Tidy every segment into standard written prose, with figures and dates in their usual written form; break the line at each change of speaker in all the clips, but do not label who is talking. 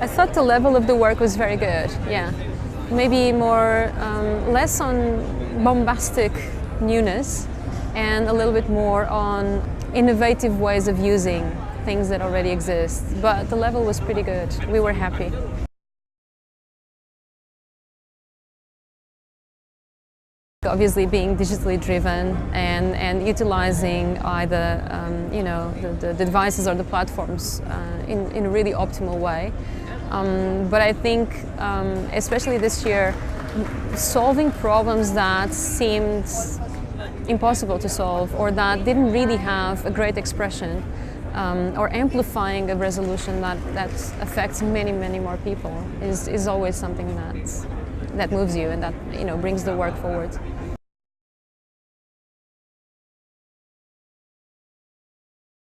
I thought the level of the work was very good, yeah. Maybe more, less on bombastic newness and a little bit more on innovative ways of using things that already exist. But the level was pretty good. We were happy. Obviously, being digitally driven and utilizing either the devices or the platforms in a really optimal way. But I think, especially this year, solving problems that seemed impossible to solve or that didn't really have a great expression, or amplifying a resolution that affects many more people is always something that moves you and that brings the work forward.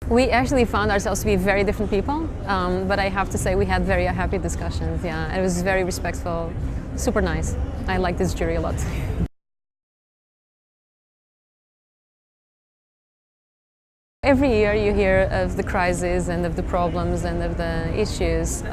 We actually found ourselves to be very different people, but I have to say we had very happy discussions. Yeah, it was very respectful, super nice. I like this jury a lot. Every year you hear of the crisis and of the problems and of the issues.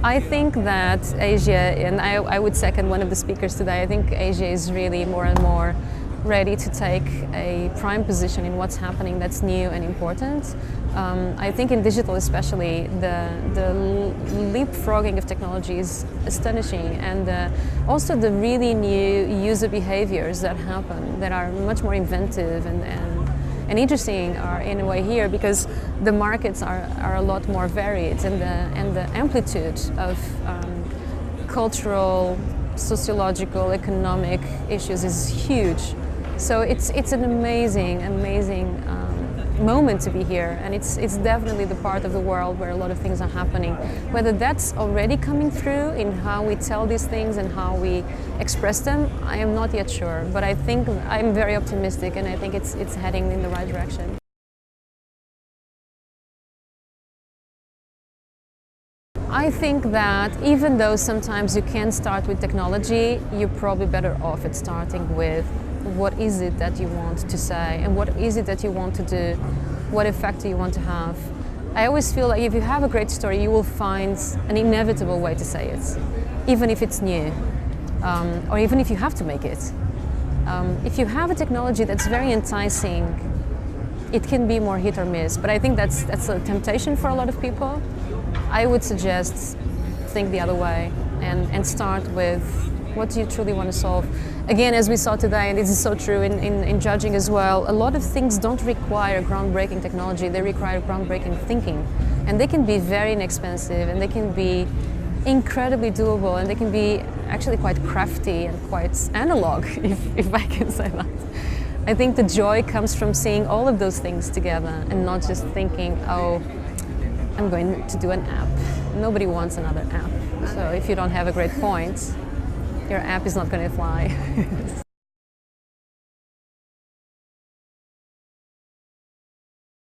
I think that Asia, and I would second one of the speakers today, I think Asia is really more and more ready to take a prime position in what's happening that's new and important. I think in digital especially, the leapfrogging of technology is astonishing, and also the really new user behaviors that happen that are much more inventive and interesting are in a way here because the markets are a lot more varied, and the amplitude of cultural, sociological, economic issues is huge. So it's an amazing moment to be here, and it's definitely the part of the world where a lot of things are happening. Whether that's already coming through in how we tell these things and how we express them, I am not yet sure, but I think I'm very optimistic, and I think it's heading in the right direction. I think that even though sometimes you can start with technology, you're probably better off at starting with what is it that you want to say and what is it that you want to do, what effect do you want to have. I always feel like if you have a great story, you will find an inevitable way to say it, even if it's new, or even if you have to make it. If you have a technology that's very enticing, it can be more hit or miss, but I think that's a temptation for a lot of people. I would suggest think the other way and start with what do you truly want to solve. Again, as we saw today, and this is so true in judging as well, a lot of things don't require groundbreaking technology, they require groundbreaking thinking. And they can be very inexpensive, and they can be incredibly doable, and they can be actually quite crafty and quite analog, if I can say that. I think the joy comes from seeing all of those things together and not just thinking, oh, I'm going to do an app. Nobody wants another app. So if you don't have a great point, your app is not going to fly.